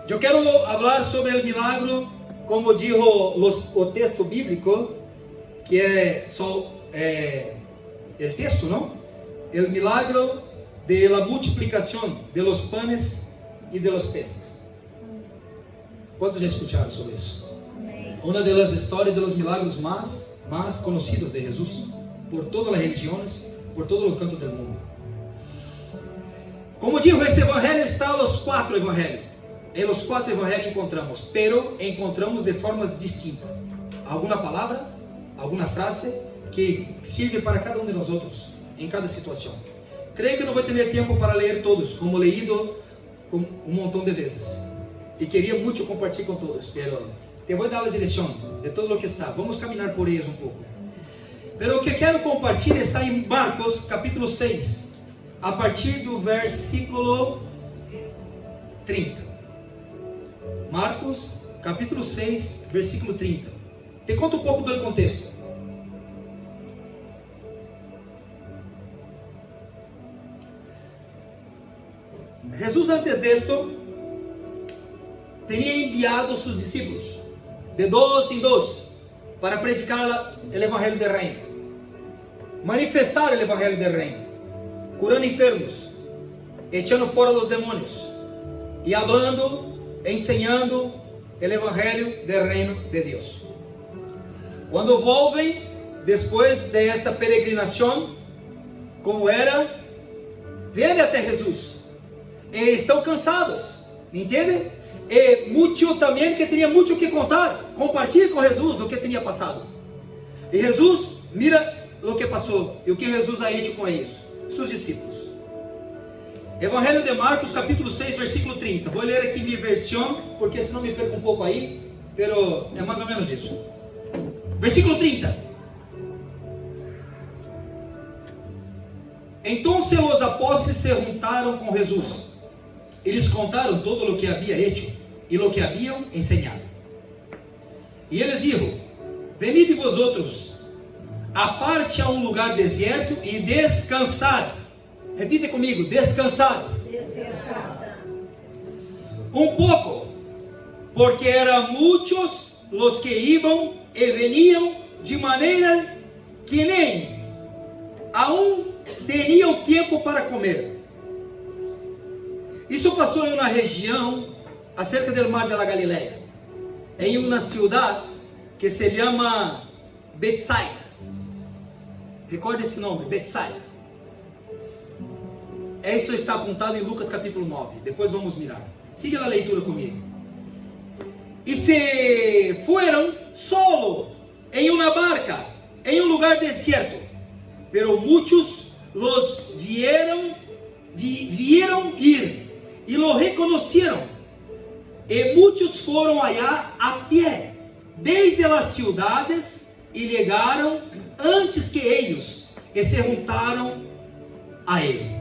Eu quero falar sobre o milagro, como dijo o texto bíblico, que é só o texto, não? O milagro de la multiplicação de los panes e de los peces. Quantos já escutaram sobre isso? Uma das histórias dos milagros mais conhecidos de Jesus por todas as religiões, por todos os cantos do mundo. Como digo, esse evangelho está nos 4 evangelhos. Em los 4 evangelhos encontramos, pero encontramos de formas distintas. Alguma palavra, alguma frase que sirve para cada um de nós outros, em cada situação. Creio que não vou ter tempo para ler todos, como leído um montão de vezes. E queria muito compartilhar com todos, pero te vou dar a direção de todo o que está. Vamos caminhar por eles um pouco. Pero o que quero compartilhar está em Marcos, capítulo 6, a partir do versículo 30. Marcos, capítulo 6, versículo 30. Te conto um pouco do contexto. Jesus, antes disto, tinha enviado seus discípulos, de 2 em 2, para predicar o Evangelho do Reino, manifestar o Evangelho do Reino, curando enfermos, echando fora os demônios, e hablando, ensinando o Evangelho do Reino de Deus. Quando voltem, depois dessa peregrinação, como era, vêm até Jesus, e estão cansados, entende? E muito também que tinha muito que contar, compartilhe com Jesus o que tinha passado. E Jesus mira o que passou e o que Jesus ha hecho com eles, seus discípulos. Evangelho de Marcos, capítulo 6, versículo 30. Vou ler aqui minha versão, porque senão me perco um pouco aí, pero é mais ou menos isso. Versículo 30. Então os apóstolos se juntaram com Jesus. Eles contaram todo o que havia hecho e o que haviam ensinado. E eles disseram: venide vosotros, aparte a um lugar deserto e descansar. Repita comigo: descansar. Descansar. Um pouco, porque eram muitos os que iam e veniam, de maneira que nem aún teriam tempo para comer. Isso passou em uma região acerca do mar da Galileia, em uma cidade que se chama Betsaida. Recorda esse nome, Betsaida. Isso está apontado em Lucas capítulo 9. Depois vamos mirar. Siga a leitura comigo. E se foram solo em uma barca, em um lugar deserto, pero muitos los vieram ir e lo reconheceram. E muitos foram allá a pé, desde as cidades, e chegaram antes que eles, e se juntaram a ele.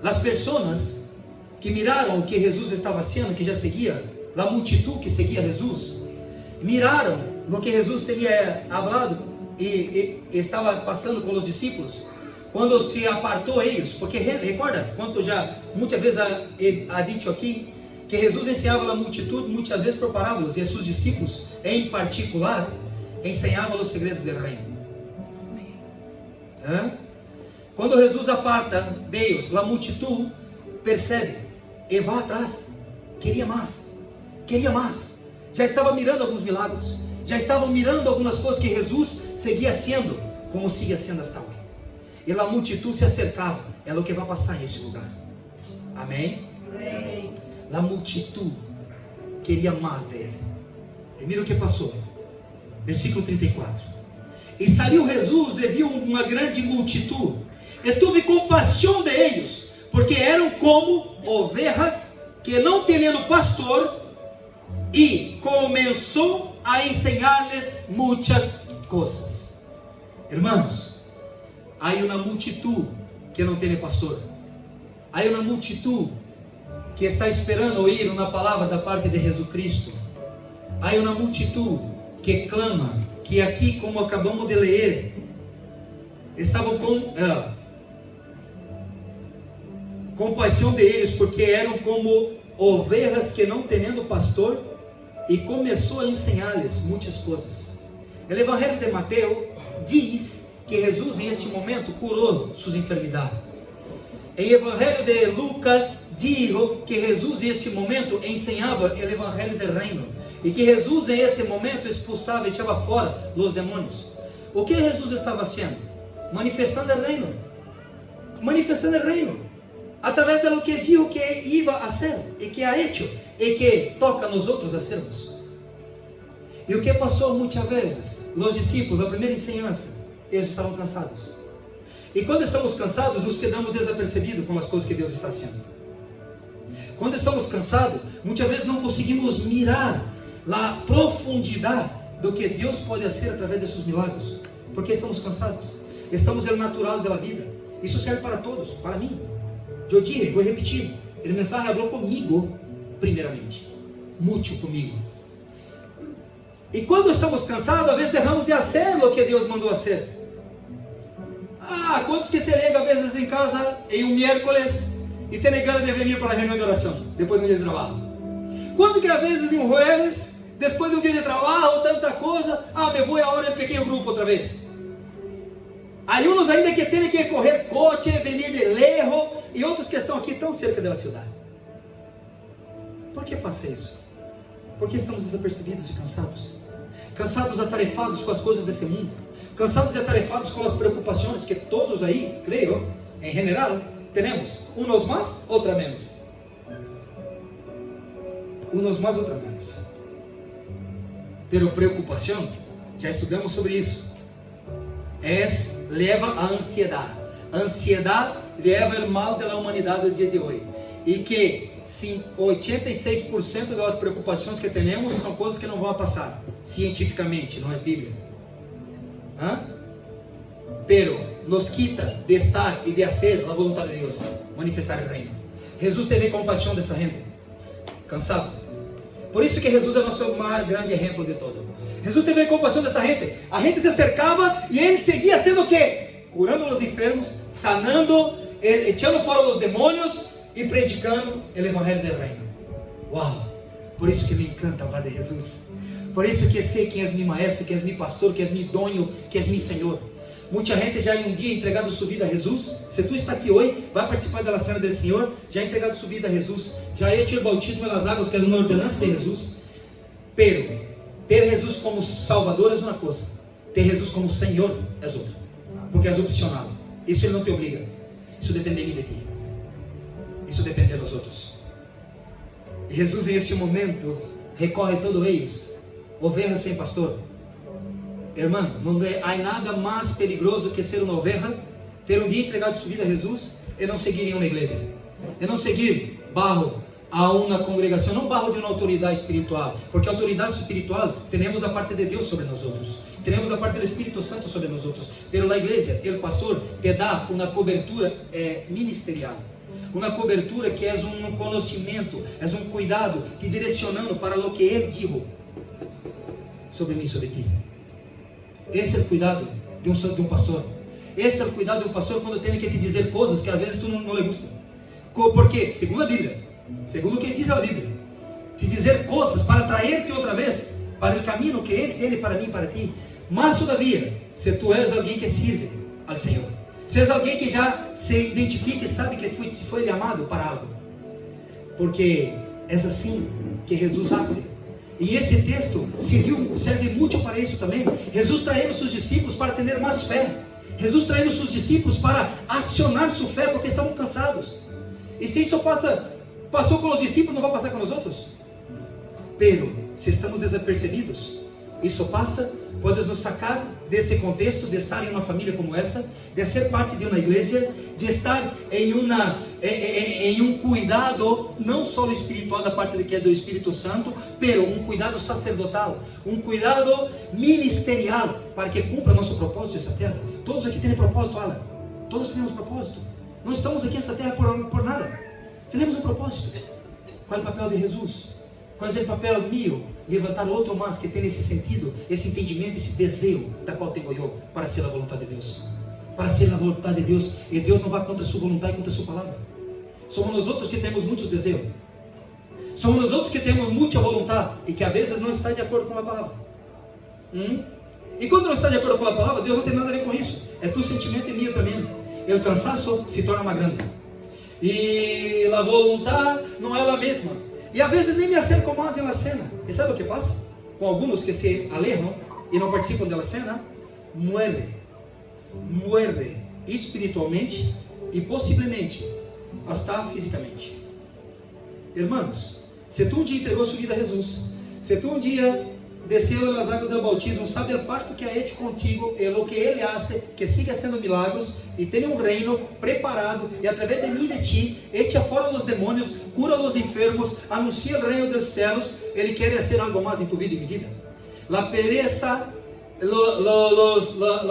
As pessoas que miraram o que Jesus estava fazendo, que já seguia, a multitud que seguia Jesus, miraram no que Jesus tinha falado e estava passando com os discípulos, quando se apartou eles, porque recorda, quanto já muitas vezes ha dito aqui, que Jesus ensinava a multitud muitas vezes por parábolas, e seus discípulos, em particular, ensinavam os segredos do reino. Quando Jesus aparta Deus, a multitud percebe e vai atrás, queria mais, já estava mirando alguns milagros, já estavam mirando algumas coisas que Jesus seguia sendo, como seguia sendo hasta hoje. E a multitud se acercava, é o que vai passar neste lugar. Amém? Amém. A multitud queria mais dele. E mira o que passou. Versículo 34. E saiu Jesus e viu uma grande multitud, e teve compaixão de eles, porque eram como ovelhas que não tendo pastor, e começou a ensinar-lhes muitas coisas. Irmãos, há uma multitud que não tem pastor, há uma multitud que está esperando ouvir uma palavra da parte de Jesus Cristo, há uma multitud que clama, que aqui, como acabamos de ler, estavam com compaixão deles, porque eram como ovelhas que não tendo pastor, e começou a ensinar-lhes muitas coisas. O Evangelho de Mateus diz que Jesus em este momento curou suas enfermidades. Em Evangelho de Lucas diz que Jesus em este momento ensinava o Evangelho do Reino, e que Jesus em esse momento expulsava e tirava fora os demônios. O que Jesus estava fazendo? Manifestando o reino. Manifestando o reino. Através do que dijo que iba a ser, e que ha hecho, e que toca nos outros a sermos. E o que passou muitas vezes? Os discípulos, a primeira ensinança, eles estavam cansados. E quando estamos cansados, nos quedamos desapercebidos com as coisas que Deus está fazendo. Quando estamos cansados, muitas vezes não conseguimos mirar a profundidade do que Deus pode fazer através desses milagres. Porque estamos cansados. Estamos no natural da vida. Isso serve para todos, para mim. Eu disse, vou repetir. A mensagem falou comigo, primeiramente. Muito comigo. E quando estamos cansados, às vezes deixamos de fazer o que Deus mandou fazer. Quantos que se ligam às vezes em casa em um miércoles e tem ganas de vir para a reunião de oração, depois do dia de trabalho? Quantos que às vezes em um jueves, depois do dia de trabalho, tanta coisa, me vou agora em pequeno grupo outra vez? Há uns ainda que têm que correr coche, venir de lejos, e outros que estão aqui tão cerca da cidade. Por que passa isso? Porque estamos desapercebidos e cansados. Cansados, atarefados com as coisas desse mundo. Cansados e atarefados com as preocupações que todos aí, creio, em geral, temos. Uns mais, outros menos. Uns mais, outros menos. Pero preocupação, já estudamos sobre isso, leva à ansiedade. A ansiedade leva o mal da humanidade no dia de hoje. E que 86% das preocupações que temos são coisas que não vão passar cientificamente, não é Bíblia. Pero nos quita de estar e de fazer a vontade de Deus, manifestar o reino. Jesus teve compaixão dessa gente, cansado. Por isso que Jesus é o nosso mais grande exemplo de todo. Jesus teve compaixão dessa gente. A gente se acercava e ele seguia sendo o quê? Curando os enfermos, sanando, echando fora os demônios e predicando o Evangelho do Reino. Uau! Por isso que me encanta falar de Jesus. Por isso que sei quem és meu maestro, que és meu pastor, que és meu dono, que és meu Senhor. Muita gente já em um dia entregado sua vida a Jesus. Se tu está aqui hoje, vai participar da cena do Senhor, já entregado sua vida a Jesus, já hecho o bautismo nas águas, que é uma ordenança de Jesus. Pero ter Jesus como Salvador é uma coisa, ter Jesus como Senhor é outra, porque é opcional. Isso Ele não te obriga. Isso depende de mim, de ti. Isso depende dos outros. E Jesus em este momento recorre a todos eles, ovelhas sem pastor. Irmão, não há nada mais perigoso que ser uma ovelha, ter um dia entregado sua vida a Jesus e não seguir em uma igreja, e não seguir barro a uma congregação, não barro de uma autoridade espiritual, porque a autoridade espiritual temos da parte de Deus sobre nós outros, temos da parte do Espírito Santo sobre nós outros, pero a igreja, o pastor te dá uma cobertura ministerial, uma cobertura que é um conhecimento, é um cuidado, te direcionando para o que Ele dijo sobre mim, sobre ti. Esse é o cuidado de um pastor. Esse é o cuidado de um pastor quando tem que te dizer coisas que às vezes tu não lhe gusta. Por quê? Segundo a Bíblia, segundo o que diz a Bíblia, te dizer coisas para trazer-te outra vez para o caminho que Ele tem para mim, para ti. Mas todavia, se tu és alguém que sirve ao Senhor, se és alguém que já se identifica e sabe que foi amado para algo, porque é assim que Jesus faz. E esse texto serve muito para isso também. Jesus traindo seus discípulos para ter mais fé. Jesus traindo seus discípulos para acionar sua fé, porque estavam cansados. E se isso passou com os discípulos, não vai passar com os outros? Pero, se estamos desapercebidos, isso passa, pode nos sacar desse contexto de estar em uma família como essa, de ser parte de uma igreja, de estar em um cuidado não só espiritual da parte de que é do Espírito Santo, pero um cuidado sacerdotal, um cuidado ministerial para que cumpra nosso propósito nessa terra. Todos aqui têm propósito, Alan. Todos temos propósito. Não estamos aqui nessa terra por nada. Temos um propósito. Qual é o papel de Jesus? Qual é o papel meu? Levantar outro mais que tem esse sentido, esse entendimento, esse desejo da qual tenho eu para ser a vontade de Deus. Para ser a vontade de Deus. E Deus não vai contra a sua vontade, contra a sua palavra. Somos nós outros que temos muitos desejos. Somos nós outros que temos muita vontade e que às vezes não está de acordo com a palavra. E quando não está de acordo com a palavra, Deus não tem nada a ver com isso. É tu sentimento e meu também. O cansaço se torna mais grande. E a vontade não é a mesma. E às vezes nem me acerco mais na cena. E sabe o que passa? Com alguns que se alejam e não participam da cena, muere espiritualmente e possivelmente hasta fisicamente. Irmãos, se tu um dia entregou sua vida a Jesus, se tu um dia desceu nas águas do bautismo, sabe o pacto que ha hecho contigo, é o que Ele hace, que siga sendo milagros e tenha um reino preparado, e através de mim e de ti, echa fora os demônios, cura os enfermos, anuncia o reino dos céus. Ele quer fazer algo mais em tu vida e minha vida. La pereza,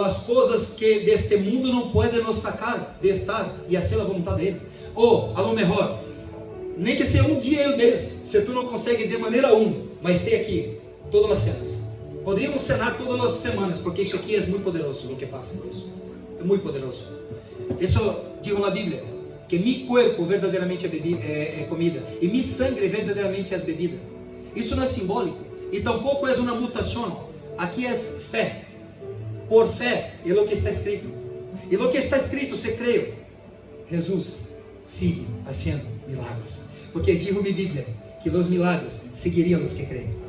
as coisas que deste mundo não podem nos sacar de estar e fazer a vontade dele. Ou, a lo melhor, nem que seja um dia ao mês, se tu não consegue de maneira mas tem aqui todas as cenas. Poderíamos cenar todas as semanas, porque isso aqui é muito poderoso, o que passa com isso. É muito poderoso. Isso diz na Bíblia, que meu corpo verdadeiramente é comida, e meu sangue verdadeiramente é bebida. Isso não é simbólico, e tampouco é uma mutação. Aqui é fé. Por fé, é o que está escrito. E o que está escrito, se creio, Jesus sigue fazendo milagres. Porque diz na Bíblia que os milagres seguiriam os que creem.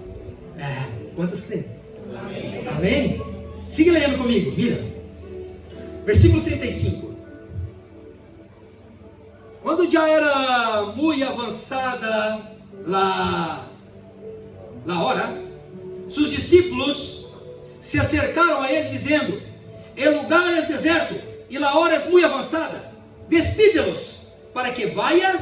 Quantos creem? Amém. Amém? Siga lendo comigo, mira. Versículo 35. Quando já era muito avançada a hora, seus discípulos se acercaram a ele dizendo: o lugar é deserto e a hora é muito avançada. Despide-los para que vayan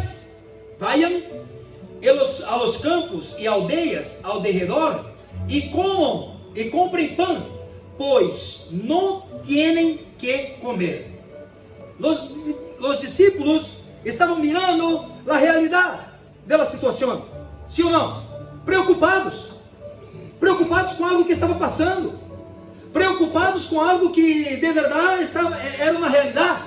a los campos e aldeias ao derredor e comam e comprem pão, pois não têm que comer. Os discípulos estavam mirando a realidade da situação, sim ou não? Preocupados com algo que estava passando, preocupados com algo que de verdade era uma realidade.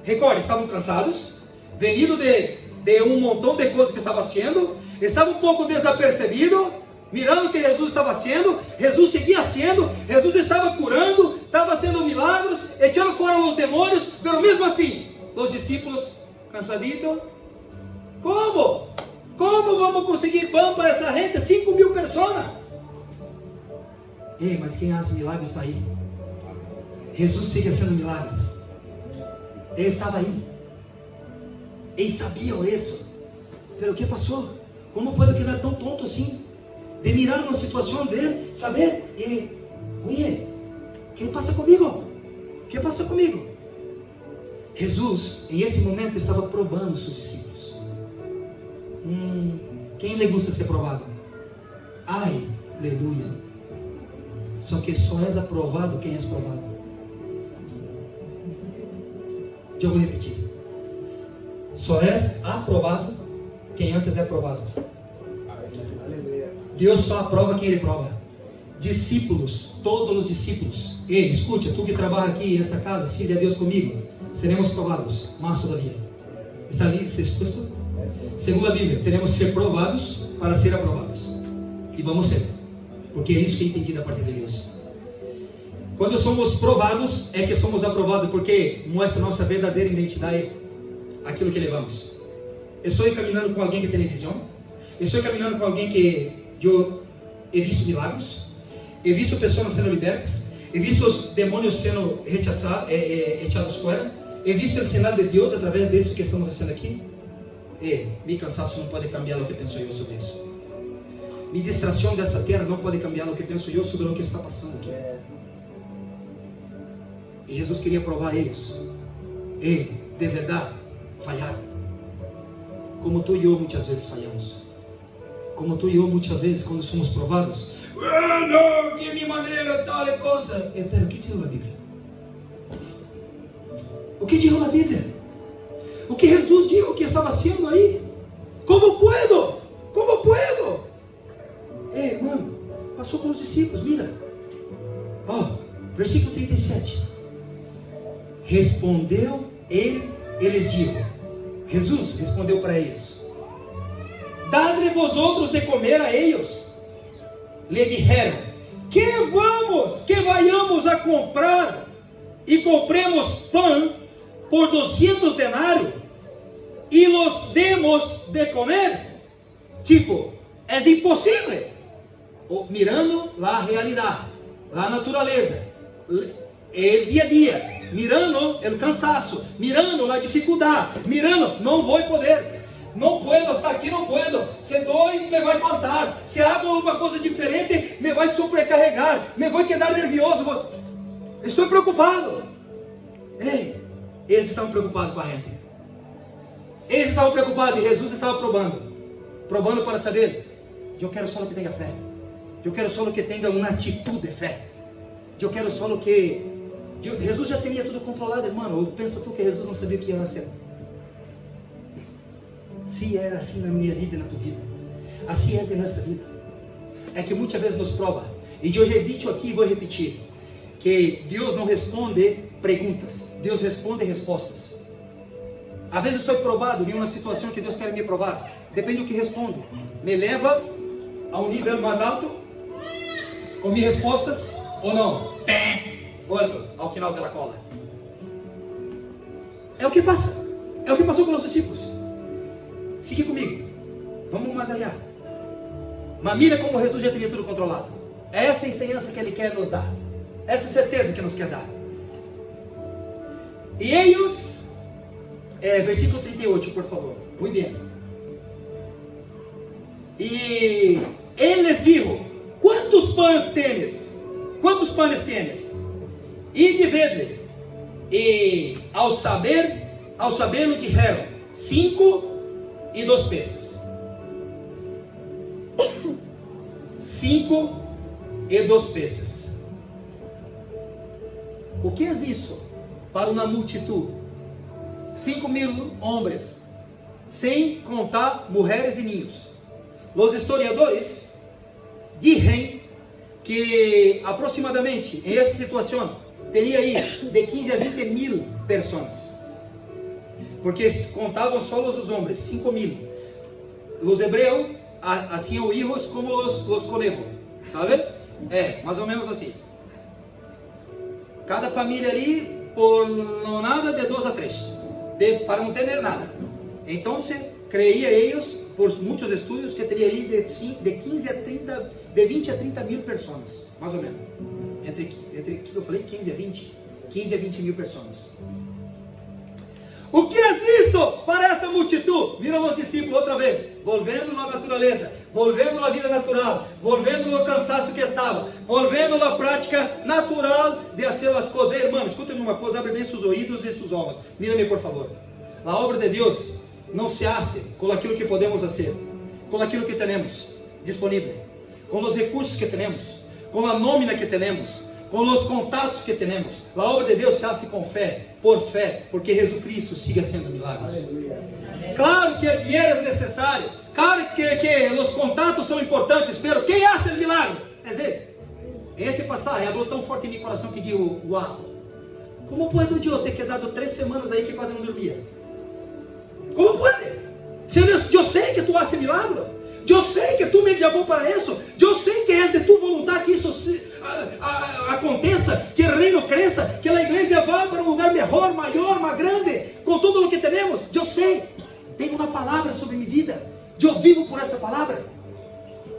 Recorda, estavam cansados, venido de um montão de coisas que estava sendo, estava um pouco desapercebido, mirando o que Jesus estava sendo. Jesus seguia sendo, Jesus estava curando, estava sendo milagres, echando fora os demônios, mas mesmo assim, os discípulos cansaditos. Como vamos conseguir pão para essa gente? 5.000 pessoas. Mas quem faz milagres está aí. Jesus sigue sendo milagres. Ele estava aí. Eles sabiam isso. Mas o que passou? Como pode quedar tão tonto assim? De mirar uma situação, ver, saber, o que passa comigo? O que passa comigo? Jesus, em esse momento, estava provando seus discípulos. Quem lhe gusta ser provado? Ai, aleluia. Só que só és aprovado quem és provado. Eu vou repetir. Só és aprovado quem antes é aprovado. Deus só aprova quem Ele prova. Discípulos, todos os discípulos. Ei, escute, tu que trabalha aqui nessa casa, sirva a Deus comigo, seremos provados, mas todavia. Está ali, está exposto? Segundo a Bíblia, teremos que ser provados para ser aprovados. E vamos ser, porque é isso que é entendido a partir de Deus. Quando somos provados, é que somos aprovados, porque mostra nossa verdadeira identidade, aquilo que levamos. Estou caminhando com alguém que tem visão, estou caminhando com alguém que eu he visto milagres, he visto pessoas sendo libertas, he visto os demônios sendo echados fora, he visto o sinal de Deus através disso que estamos fazendo aqui. Meu cansaço não pode cambiar o que penso eu sobre isso. Minha distração dessa terra não pode cambiar o que penso eu sobre o que está passando aqui. E Jesus queria provar eles. De verdade, falharam. Como tu e eu muitas vezes falhamos. Como tu e eu muitas vezes, quando somos provados, não, que minha maneira, tal e coisa. Pera, o que diz na Bíblia? O que diz na Bíblia? O que Jesus disse que estava sendo aí? Como puedo? Como puedo? Mano, passou pelos discípulos, mira. Versículo 37. Respondeu ele, eles digo. Jesus respondeu para eles: dá-lhe vosotros de comer a ellos? Le dijeron, que vayamos a comprar y compremos pan por 200 denarios y los demos de comer. Tipo, é impossível. Mirando a realidade, a natureza, o dia a dia, mirando o cansaço, mirando a dificuldade, mirando, não vou poder. Não puedo estar aqui, não puedo. Se dói, me vai faltar. Se hago alguma coisa diferente, me vai sobrecarregar. Me vou quedar nervioso. Estou preocupado. Ei, eles estavam preocupados com a gente. Eles estavam preocupados e Jesus estava provando para saber. Eu quero só que tenha fé. Eu quero só que tenha uma atitude de fé. Eu quero só que... Jesus já tinha tudo controlado, irmão. Pensa tu que Jesus não sabia o que ia nascer. Se era assim na minha vida e na tua vida, assim é em nossa vida. É que muitas vezes nos prova, e eu já he dito aqui e vou repetir, que Deus não responde perguntas, Deus responde respostas. Às vezes sou provado em uma situação que Deus quer me provar, depende do que respondo. Me leva a um nível mais alto, com minhas respostas, ou não? Volto ao final da cola. É o que passa, é o que passou com os discípulos. Fique comigo, vamos mais allá. Mas mira como Jesus já tinha tudo controlado. É essa ensinança que Ele quer nos dar, essa certeza que nos quer dar. E eles, versículo 38, por favor, muito bem. E Ele les dijo, quantos pães tienes? Quantos pães tienes? E de vedle. E ao saberlo dijeron, 5 e 2 peces. 5 e 2 peces. O que é isso para uma multitud? 5.000 homens, sem contar mulheres e ninhos. Os historiadores dizem que aproximadamente em essa situação teria aí de 15 a 20 mil pessoas. Porque contavam só os homens, 5.000. Os hebreus haciam hijos como os conejos, sabe? Mais ou menos assim. Cada família ali, por nada, de 2 a 3, para não ter nada. Então, creia eles, por muitos estudos, que teria ali de 15 a 30, de 20 a 30 mil pessoas, mais ou menos. Entre que eu falei, 15 a 20? 15 a 20 mil pessoas. O que é isso para essa multitud? Mira os discípulos outra vez, volvendo na natureza, volvendo na vida natural, volvendo no cansaço que estava, volvendo na prática natural de fazer as coisas. Ei, irmão, escuta-me uma coisa, abre bem seus ouvidos e seus olhos. Mira-me, por favor. A obra de Deus não se hace com aquilo que podemos fazer, com aquilo que temos disponível, com os recursos que temos, com a nómina que temos, com os contatos que temos. A obra de Deus se hace com fé, por fé, porque Jesus Cristo siga sendo milagres. Aleluia. Claro que o dinheiro é necessário, claro que os contatos são importantes, mas quem hace o milagre? É Ele. Esse passagem falou tão forte em meu coração que digo, uau, como pode eu ter quedado 3 semanas aí que quase não dormia? Como pode? Eu sei que tu hace milagre, eu sei que tu me chamou para isso, eu sei que é de tu vontade que isso aconteça, que o reino cresça, que a igreja vá para um lugar melhor, maior, mais grande, com tudo o que temos. Eu sei, tenho uma palavra sobre minha vida, eu vivo por essa palavra.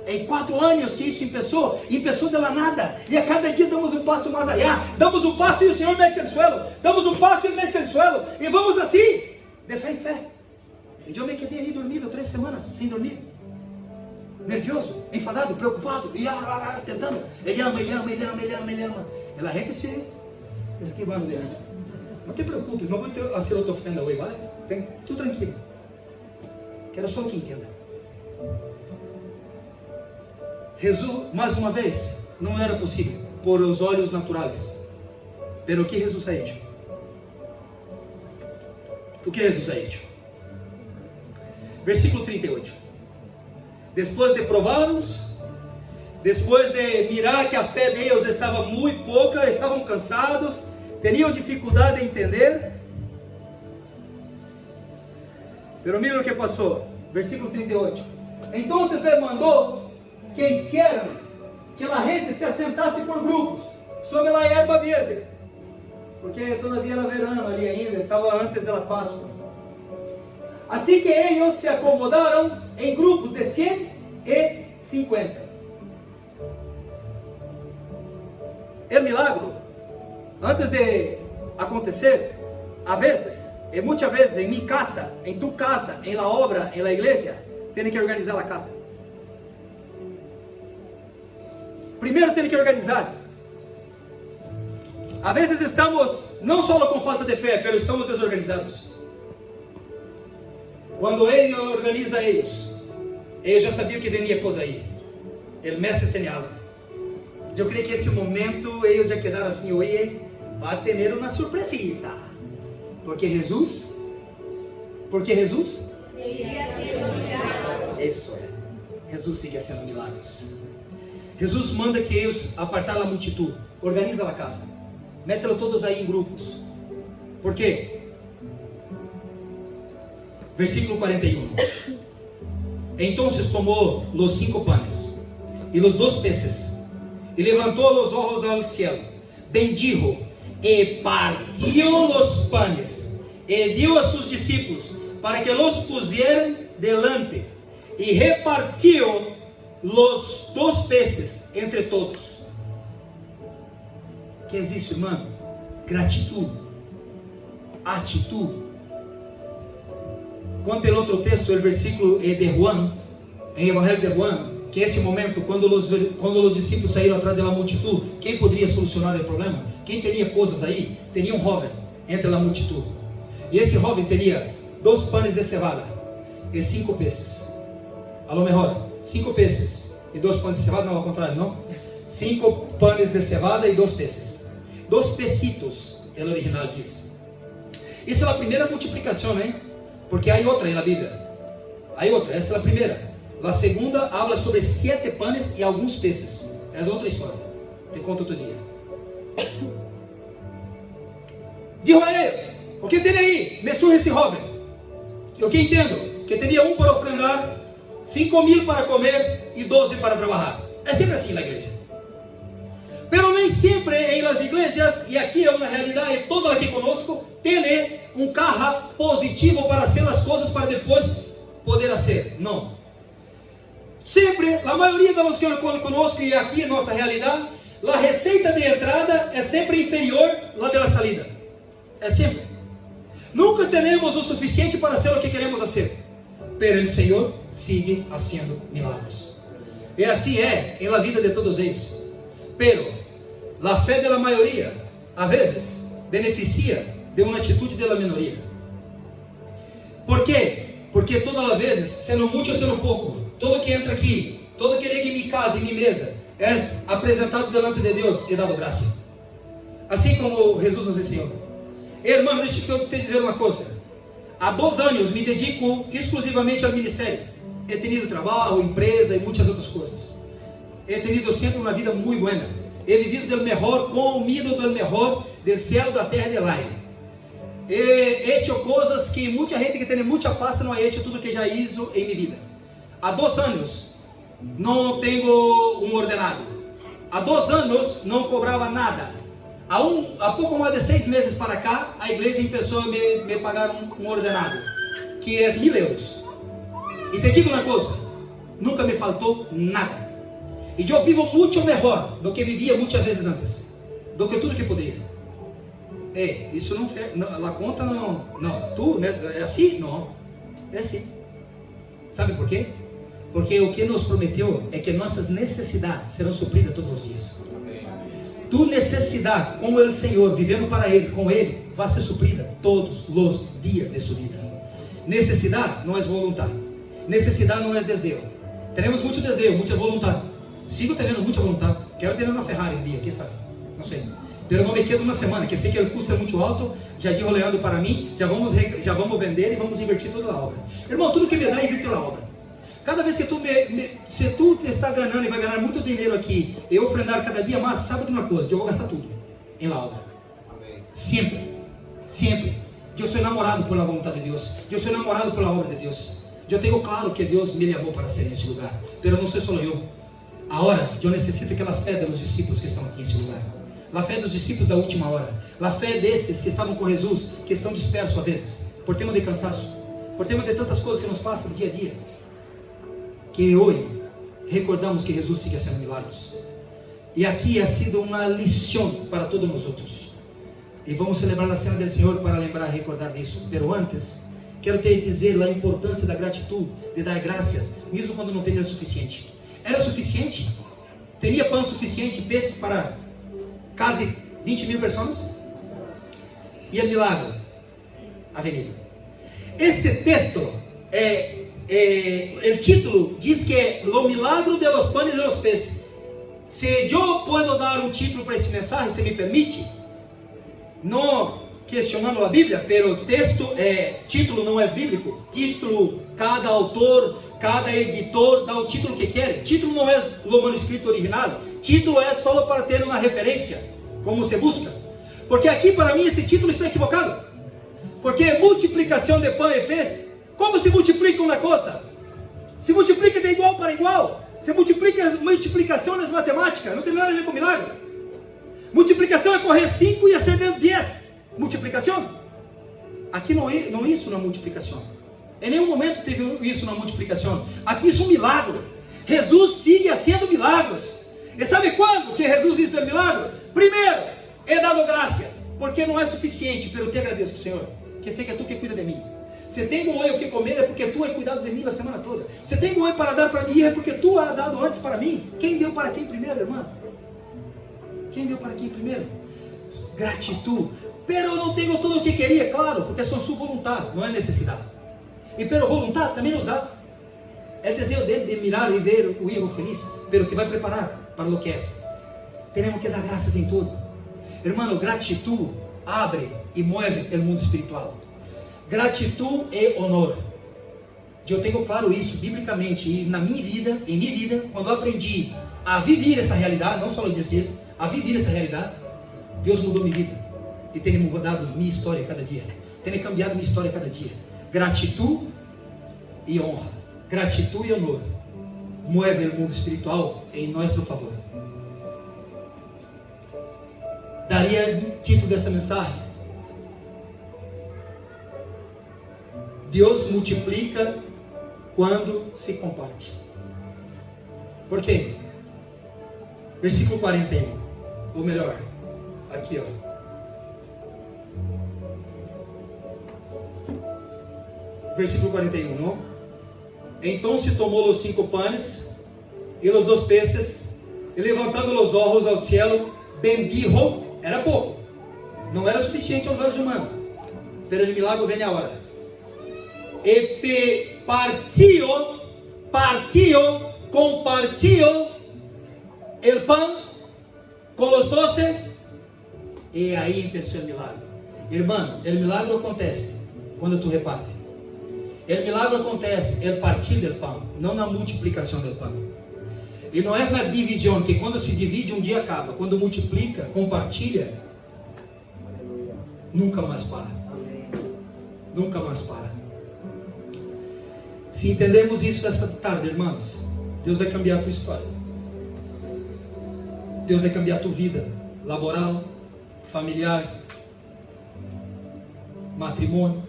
Em 4 anos que isso começou de la nada, e a cada dia damos um passo mais allá, damos um passo e o Senhor mete no suelo, damos um passo e Ele mete no suelo, e vamos assim, de fé em fé. E eu me quedei ali dormido 3 semanas sem dormir, nervioso, enfadado, preocupado, e tentando. Ele ama. Ela gente se esquivando dele. Não te preocupes, não vou ter a serotofena hoje, vale? Tudo tranquilo. Quero só que entenda. Jesus, mais uma vez, não era possível por os olhos naturais. Pero o que Jesus ha hecho? O que Jesus ha hecho? Versículo 38. Depois de provarmos, depois de mirar que a fé deles estava muito pouca, estavam cansados, tinham dificuldade de entender. Pero mira o que passou. Versículo 38. Entonces Él mandó que hicieran que la gente se asentase por grupos sobre la hierba verde, porque todavía era verano ali ainda, estava antes da Páscoa. Assim que eles se acomodaram em grupos de 150. O milagro, antes de acontecer, a vezes, e muitas vezes, em minha casa, em tu casa, em la obra, em la igreja, tem que organizar a casa. Primeiro tem que organizar. Às vezes estamos não só com falta de fé, mas estamos desorganizados. Quando ele organiza eles já sabiam que vinha coisa aí. O mestre tem algo. Eu creio que esse momento eles já quedaram assim, oye, vai ter uma surpresita. Porque Jesus isso é. Jesus sigue sendo milagres. Jesus manda que eles apartar a multitud, organiza a casa, mételo todos aí em grupos. Por quê? Versículo 41. Entonces tomou los 5 panes e los 2 peces e levantou los ojos al cielo, bendijo e partió los panes e dio a sus discípulos para que los pusieran delante e repartió los 2 peces entre todos. Que existe, irmão? Gratidão, atitude. Conta o outro texto, o versículo de Juan, em Evangelho de Juan, que esse momento, quando os discípulos saíram atrás da multitud, quem poderia solucionar o problema? Quem teria coisas aí? Teria um jovem entre a multitud. E esse jovem teria 2 panes de cevada e 5 peces. A lo mejor, 5 peces e 2 panes de cevada, não ao contrário, não. 5 panes de cevada e 2 peces. 2 pesitos, o original diz. Essa é a primeira multiplicação, hein? Porque há outra na Bíblia. Há outra, essa é a primeira. A segunda habla sobre 7 panes e alguns peces. Essa é outra história. Te conto outro dia. Digo a eles: o que tem aí? Me surge esse jovem. Eu que entendo que teria um para ofrendar, 5.000 para comer e 12 para trabalhar. É sempre assim na igreja. Pero nem sempre em las igrejas, e aqui é uma realidade toda aqui conosco, tem um carro positivo para fazer as coisas para depois poder fazer. Não. Sempre, a maioria dos que conosco, e aqui é nossa realidade, a receita de entrada é sempre inferior à da salida. É sempre. Nunca teremos o suficiente para fazer o que queremos fazer. Pero o Senhor sigue fazendo milagres. E assim é em la vida de todos eles. Pero a fé da maioria, a vezes, beneficia de uma atitude da minoria. Por quê? Porque todas as vezes, sendo muito ou sendo pouco, todo que entra aqui, todo que liga em minha casa, em minha mesa, é apresentado delante de Deus e dado graça. Assim como Jesus nos ensinou. Irmão, deixa eu te dizer uma coisa. Há 2 anos me dedico exclusivamente ao ministério. He tenido trabalho, empresa e muitas outras coisas. He tenido sempre uma vida muito boa. He vivido do melhor, comido do melhor do céu, da terra e do aire. He hecho coisas que muita gente que tem muita pasta não ha hecho tudo que já hizo em minha vida. Há 2 anos não tenho um ordenado. Há 2 anos não cobrava nada. Há pouco mais de 6 meses para cá, a igreja começou a me pagar um ordenado, que é 1.000 euros. E te digo uma coisa, nunca me faltou nada. E eu vivo muito melhor do que vivia muitas vezes antes, do que tudo que poderia. Isso não, a conta não, tu, né, é assim? Não, é assim. Sabe por quê? Porque o que nos prometeu é que nossas necessidades serão supridas todos os dias. Tu necessidade, como o Senhor, vivendo para Ele, com Ele, vai ser suprida todos os dias de sua vida. Necessidade não é vontade. Necessidade não é desejo. Teremos muito desejo, muita vontade. Sigo tendo muita vontade. Quero ter uma Ferrari um dia, quem sabe? Não sei. Pero não me quedo uma semana, que sei que o custo é muito alto. Já digo olhando para mim, já vamos vender e vamos invertir toda a obra. Irmão, tudo que me dá, inverte na obra. Cada vez que se tu está ganhando e vai ganhar muito dinheiro aqui, e ofrendar cada dia mais, sabe de uma coisa? Eu vou gastar tudo em la obra. Sempre. Sempre. Eu sou enamorado pela vontade de Deus. Eu sou enamorado pela obra de Deus. Eu tenho claro que Deus me levou para ser nesse lugar, mas não sou só eu. Agora, eu necessito aquela fé dos discípulos que estão aqui nesse lugar. A fé dos discípulos da última hora. A fé desses que estavam com Jesus, que estão dispersos às vezes, por tema de cansaço, por tema de tantas coisas que nos passam no dia a dia. Que hoje recordamos que Jesus sigue fazendo milagres. E aqui ha sido uma lição para todos nós outros. E vamos celebrar a cena do Senhor para lembrar e recordar disso. Pero antes, quero te dizer a importância da gratidão, de dar graças, mesmo quando não tem o suficiente. Era suficiente? Teria pão suficiente, peixes para quase 20 mil pessoas? E o milagre? Avenida. Este texto, o título diz que é o milagre de los panes e de los peces. Se eu posso dar um título para esse mensagem, se me permite, não questionando a Bíblia, pero o texto, título não é bíblico. Título, cada autor, cada editor dá o título que quer. Título não é o manuscrito original. Título é só para ter uma referência, como se busca. Porque aqui para mim esse título está equivocado. Porque multiplicação de pão e peixe, como se multiplica uma coisa? Se multiplica de igual para igual. Se multiplica, multiplicação é matemática, não tem nada a ver com milagre. Multiplicação é correr 5 e acender 10. Multiplicação. Aqui não isso na multiplicação. Em nenhum momento teve isso na multiplicação. Aqui isso é um milagre. Jesus sigue fazendo milagres. E sabe quando que Jesus hizo o milagre? Primeiro, é dado graça, porque não é suficiente, pero te agradeço, Senhor, que sei que é tu que cuida de mim. Se tenho hoje o que comer, é porque tu has cuidado de mim a semana toda. Se tenho hoje para dar para mim, é porque tu has dado antes para mim. Quem deu para quem primeiro, irmão? Quem deu para quem primeiro? Gratidão. Pero não tenho tudo o que queria, claro, porque são sua vontade, não é necessidade. E pelo vontade também nos dá. É desejo dele de mirar e ver o hijo feliz, pero que vai preparar para o que é. Temos que dar graças em tudo. Irmão, gratidão abre e move o mundo espiritual. Gratidão é honor. Eu tenho claro isso biblicamente e na minha vida, quando eu aprendi a viver essa realidade, não só dizer, a viver essa realidade, Deus mudou minha vida e tem mudado minha história cada dia, tem cambiado minha história cada dia. Gratidão e honra, gratidão e honor move o mundo espiritual em nosso favor. Daria título dessa mensagem: Deus multiplica quando se comparte. Por quê? Versículo 41, ou melhor, aqui ó. Versículo 41, não? Então se tomou os 5 panes e os 2 peces, e levantando os olhos ao cielo, bendijo. Era pouco, não era suficiente aos olhos humanos, pero o milagre vem a hora. E compartió el pan com os 12, e aí começou o milagre. Irmão, o milagre acontece quando tu reparte. O milagre acontece no partir do pão, não na multiplicação do pão. E não é na divisão, que quando se divide um dia acaba. Quando multiplica, compartilha, nunca mais para. Nunca mais para. Se entendemos isso essa tarde, irmãos, Deus vai cambiar a tua história. Deus vai cambiar a tua vida laboral, familiar, matrimônio.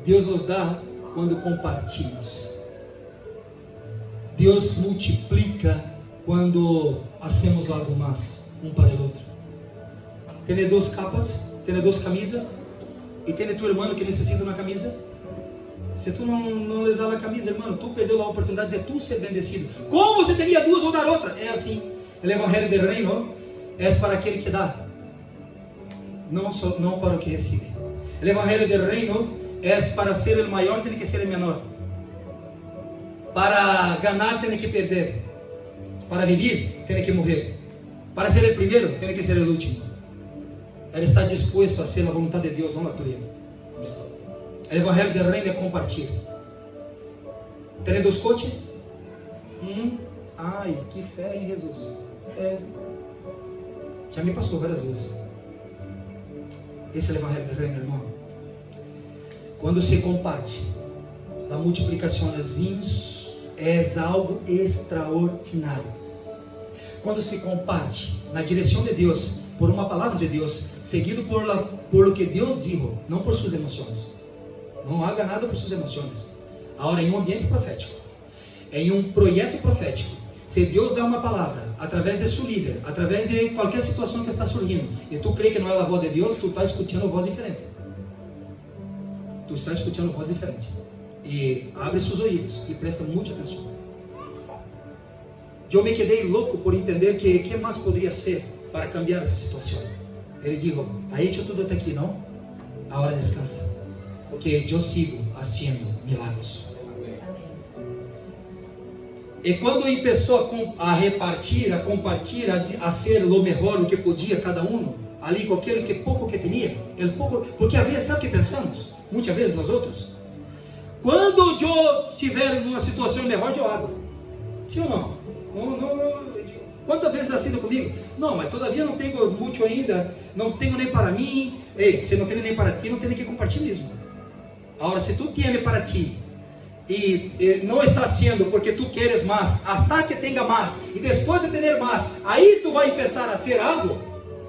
Deus nos dá quando compartilhamos. Deus multiplica quando hacemos algo mais um para o outro. Tem 2 capas, tem 2 camisas, e tem tu irmão que necessita uma camisa. Se tu não lhe dá a camisa, irmão, tu perdeu a oportunidade de tu ser bendecido. Como você teria 2 ou dar outra? É assim. O evangelho do reino é para aquele que dá, não para o que recebe. O evangelho do reino é para ser o maior, tem que ser o menor. Para ganhar, tem que perder. Para viver, tem que morrer. Para ser o primeiro, tem que ser o último. Ele está disposto a ser a vontade de Deus, não a tua. O evangelho do reino é compartilhar. Tem 2 coches? Ai, que fé em Jesus. Já me passou várias vezes. Esse é o evangelho do reino, irmão. Quando se comparte, a multiplicação é algo extraordinário. Quando se comparte na direção de Deus, por uma palavra de Deus, seguido por o que Deus dijo, não por suas emoções. Não haga nada por suas emoções. Agora, em um ambiente profético, em um projeto profético, se Deus dá uma palavra, através de seu líder, através de qualquer situação que está surgindo, e tu crê que não é a voz de Deus, tu está escutando voz diferente. Tu está escutando voz diferente. E abre seus ouvidos e presta muita atenção. Eu me quedei louco por entender que mais poderia ser para cambiar essa situação. Ele disse: "Ha hecho tudo até aqui, não? Agora descansa, porque eu sigo fazendo milagros." E quando começou a repartir, a compartilhar, a ser o melhor o que podia cada um, ali com aquele que pouco que tinha, porque às vezes, sabe o que pensamos? Muitas vezes nós outros, quando eu estiver numa situação melhor, eu hago. Sim ou não? Quantas vezes ha sido comigo? Não, mas todavia não tenho muito ainda, não tenho nem para mim. Ei, se não tem nem para ti, não tem que compartilhar mesmo. Agora, se tu tienes para ti e não está sendo porque tu queres mais, hasta que tenha mais, e depois de ter mais, aí tu vai começar a ser algo.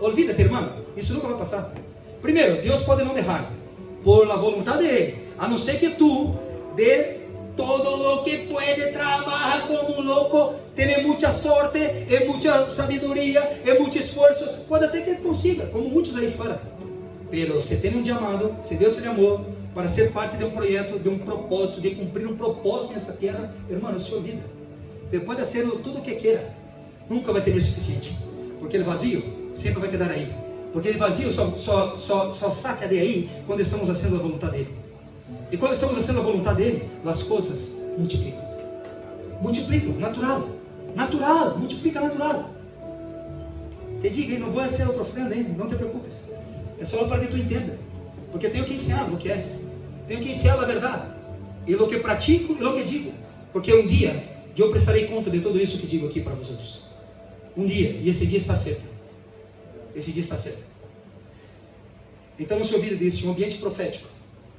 Olvídate, irmão, isso nunca vai passar. Primeiro, Deus pode não deixar, por la voluntad de Él, a não ser que tu dê todo lo que puede, trabaja como un loco, tiene mucha sorte, mucha sabiduría, mucho esfuerzo, pode até que consiga, como muitos aí fora. Pero se tem chamado, se Deus te chamou para ser parte de um projeto, de um propósito, de cumprir um propósito nessa terra, irmão, é sua vida. Você pode ser tudo o que queira, nunca vai ter o suficiente, porque ele vazio sempre vai quedar aí, porque ele vazio só saca de aí quando estamos fazendo a vontade dele. E quando estamos fazendo a vontade dele, as coisas multiplicam. Multiplicam, natural, multiplica natural. Te diga, não vou ser outra ofrenda, hein? Não te preocupes. É só para que tu entenda. Porque tenho que ensinar o que é. Tenho que ensinar a verdade. E o que pratico e o que digo. Porque um dia eu prestarei conta de tudo isso que digo aqui para vocês. Um dia, e esse dia está certo. Esse dia está certo. Então não se olvide disso, um ambiente profético.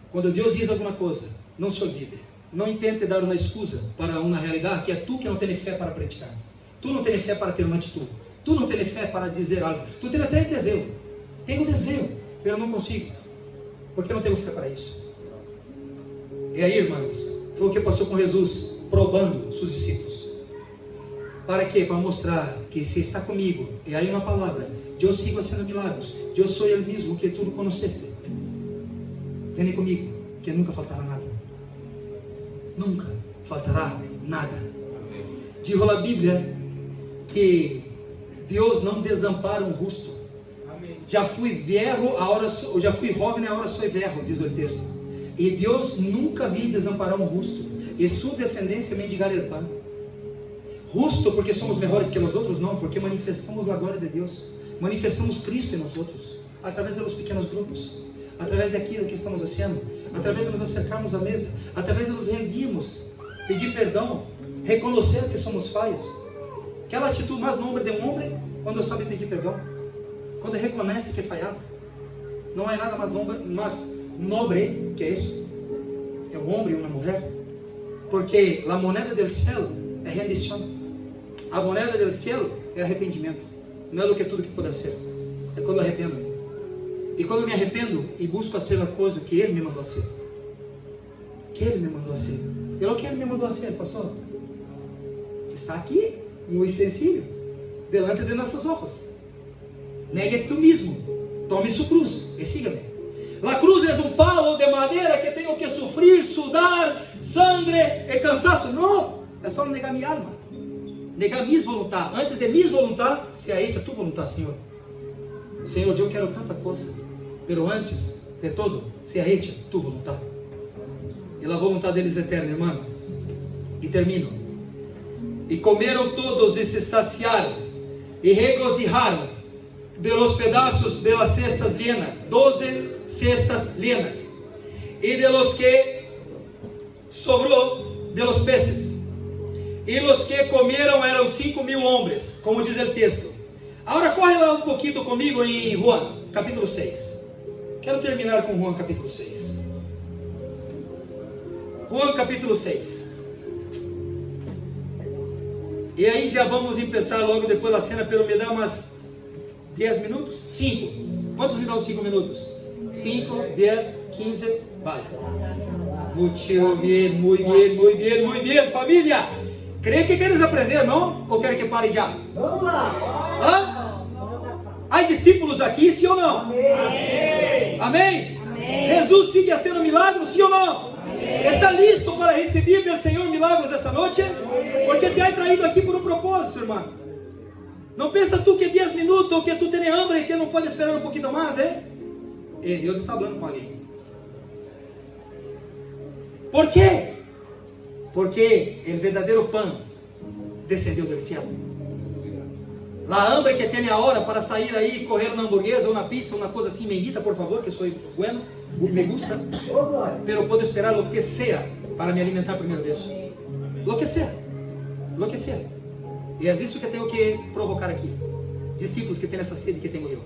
Quando Deus diz alguma coisa, não se olvide. Não intente dar uma excusa para uma realidade que é tu que não tem fé para praticar. Tu não tem fé para ter uma atitude. Tu não tem fé para dizer algo. Tu tem até desejo. Tenho desejo, mas eu não consigo. Porque eu não tenho fé para isso. E aí, irmãos, foi o que passou com Jesus, probando seus discípulos. Para quê? Para mostrar que se está comigo, e aí uma palavra, eu sigo fazendo milagros. Eu sou ele mesmo que tu conheceste. Vem comigo, que nunca faltará nada. Nunca faltará nada. Diz a Bíblia que Deus não desampara um justo. Já fui velho, já fui jovem, agora sou velho, diz o texto. E Deus nunca vi desamparar um justo. E sua descendência mendigar el pan. Justo porque somos melhores que os outros? Não, porque manifestamos a glória de Deus. Manifestamos Cristo em nós outros, através dos pequenos grupos. Através daquilo que estamos fazendo, através de nos acercarmos à mesa, através de nos rendirmos, pedir perdão, reconhecer que somos falhos. Aquela atitude mais nobre de um homem, quando sabe pedir perdão, quando reconhece que é falhado. Não há nada mais nobre que isso. É um homem e uma mulher, porque a moneda do céu é rendição. A moneda do céu é arrependimento. Não é do que tudo que pode ser. É quando arrependo. E quando eu me arrependo e busco fazer a coisa que Ele me mandou fazer. Que Ele me mandou fazer. E o que Ele me mandou fazer, pastor? Está aqui, muito sencillo, delante de nossos olhos. Negue tu mesmo, tome sua cruz e siga-me. A cruz é um palo de madeira que tenho que sofrer, sudar, sangre e cansaço. Não, é só negar minha alma. Negar minha vontade. Antes de minha vontade, se a tu vontade, Senhor. Senhor, eu quero tanta coisa. Pero antes de todo, se a tu vontade. E a vontade deles é eterna, irmão. E termino. E comeram todos e se saciaram, e regocijaram de los pedaços de las cestas llenas, 12 cestas llenas, e de los que sobrou de los peces. E los que comeram eram 5.000 homens, como diz o texto. Agora corre lá um pouquinho comigo em Juan, capítulo 6. Quero terminar com Juan, capítulo 6. Juan capítulo 6. E aí já vamos começar logo depois da cena, pero me dá umas 10 minutos? 5. Quantos me dão 5 minutos? 5, 10, 15, vale. Muito bem, muito bem, muito bem, muito bem. Família, creio que queres aprender, não? Ou querem que pare já? Vamos lá. Hã? Há discípulos aqui, sim ou não? Amém. Amém? Amém. Jesus sigue fazendo milagres, sim ou não? Está listo para receber do Senhor milagres essa noite? Porque te ha traído aqui por um propósito, irmão. Não pensa tu que 10 minutos ou que tu tem hambre e que não pode esperar um pouquinho mais, é? Deus está falando com alguém. ¿Por quê? Porque o verdadeiro pão descendeu do céu. La hambre que tem agora para sair aí, correr na hamburguesa ou na pizza, ou na coisa assim, me invita, por favor, que sou bueno, me gusta. Pero puedo esperar lo que sea para me alimentar primeiro disso. Lo que sea. Lo que sea. E é isso que tenho que provocar aqui. Discípulos que têm essa sede que tenho eu.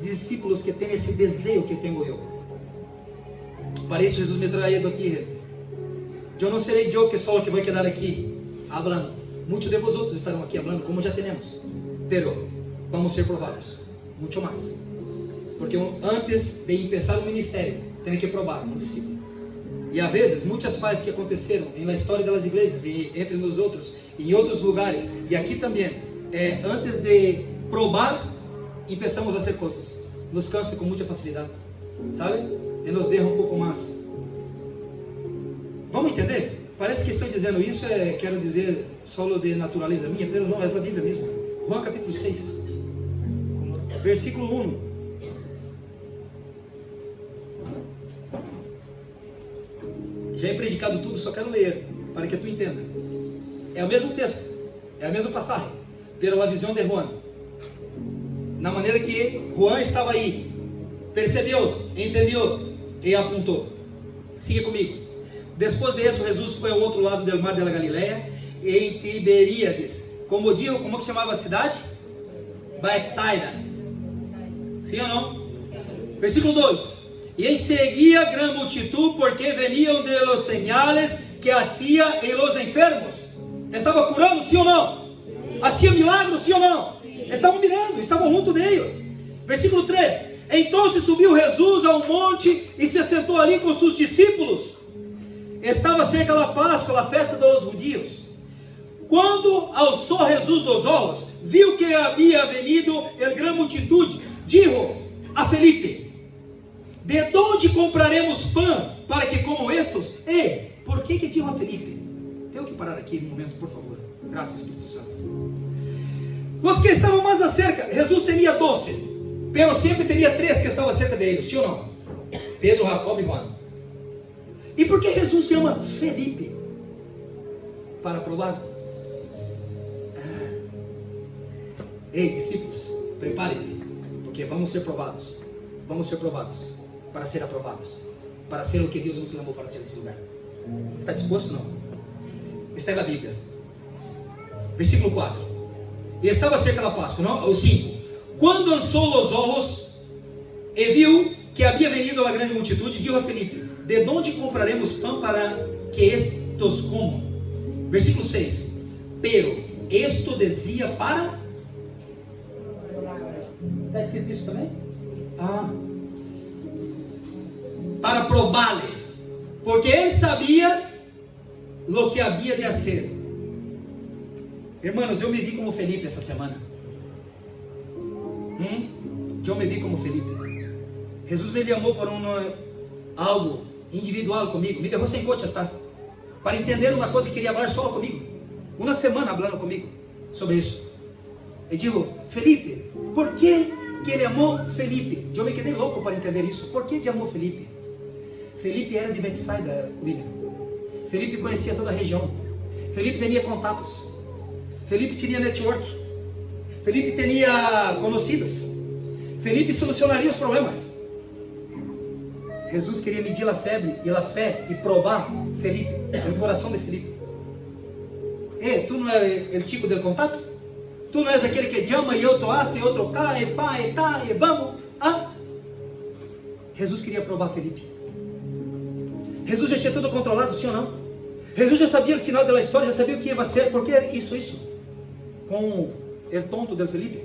Discípulos que têm esse desejo que tenho eu. Para isso Jesus me traído aqui. Eu não serei eu que só que vou quedar aqui falando. Muitos de vosotros estarão aqui falando, como já temos. Pero vamos ser provados. Muito mais. Porque antes de começar o ministério, tem que provar um discípulo. E às vezes, muitas falhas que aconteceram na história das igrejas, e entre nós outros, em outros lugares, e aqui também, antes de provar, começamos a fazer coisas. Nos cansa com muita facilidade, sabe? E nos deixa um pouco mais. Vamos entender? Parece que estou dizendo isso, quero dizer solo de natureza minha, mas não, é a Bíblia mesmo. Juan capítulo 6, versículo 1. Já é predicado tudo, só quero ler, para que tu entenda. É o mesmo texto, é a mesma passagem, pela visão de Juan. Na maneira que Juan estava aí, percebeu, entendeu e apontou. Siga comigo. Depois disso, Jesus foi ao outro lado do mar da Galileia, em Tiberíades. Como digo, como que chamava a cidade? Betsaida. Sim ou não? Versículo 2. E seguia grande multitud, porque veniam de los señales que hacía em los enfermos. Estava curando, sim ou não? Hacía milagros, sim ou não? Estavam mirando, estavam junto dele. Versículo 3. Então subiu Jesus ao monte e se sentou ali com seus discípulos. Estava cerca da Páscoa, a festa dos judeus. Quando alçou Jesus os olhos, viu que havia venido a grande multitude, disse a Felipe: de onde compraremos pão para que comam estes? E por que disse a Felipe? Tenho que parar aqui um momento, por favor. Graças, Espírito Santo. Os que estavam mais acerca, Jesus tinha 12. Pero sempre teria 3 que estavam cerca dele, sim ou não? Pedro, Jacob e Juan. E por que Jesus chama Felipe? Para provar. Ei, discípulos, preparem-se, porque vamos ser provados. Vamos ser provados, para ser aprovados, para ser o que Deus nos chamou para ser nesse lugar. Está disposto ou não? Está na Bíblia. Versículo 4. E estava cerca da Páscoa, não? Ou 5. Quando alçou os olhos e viu que havia venido a grande multitude, disse a Felipe: de onde compraremos pão para que estes comam? Versículo 6. Pero esto dizia para... Está escrito isso também? Para probar-lhe, porque ele sabia o que havia de fazer. Irmãos, eu me vi como Felipe essa semana. Eu me vi como Felipe. Jesus me chamou para algo individual comigo. Me deixou sem coachas, tá? Para entender uma coisa que queria falar só comigo. Uma semana falando comigo sobre isso. E digo: Felipe, por que ele amou Felipe? Eu me quedei louco para entender isso. Por que ele amou Felipe? Felipe era de Betsaida, William. Felipe conhecia toda a região. Felipe tinha contatos. Felipe tinha network. Felipe tinha conhecidos. Felipe solucionaria os problemas. Jesus queria medir a febre e a fé e provar Felipe, o coração de Felipe. Tu não é o tipo de contato? Tu não és aquele que chama e outro hace, e outro cá, e pá, e tá, e vamos. Jesus queria provar Felipe. Jesus já tinha tudo controlado, sim ou não? Jesus já sabia o final da história, já sabia o que ia ser. Por que isso? Com o tonto de Felipe.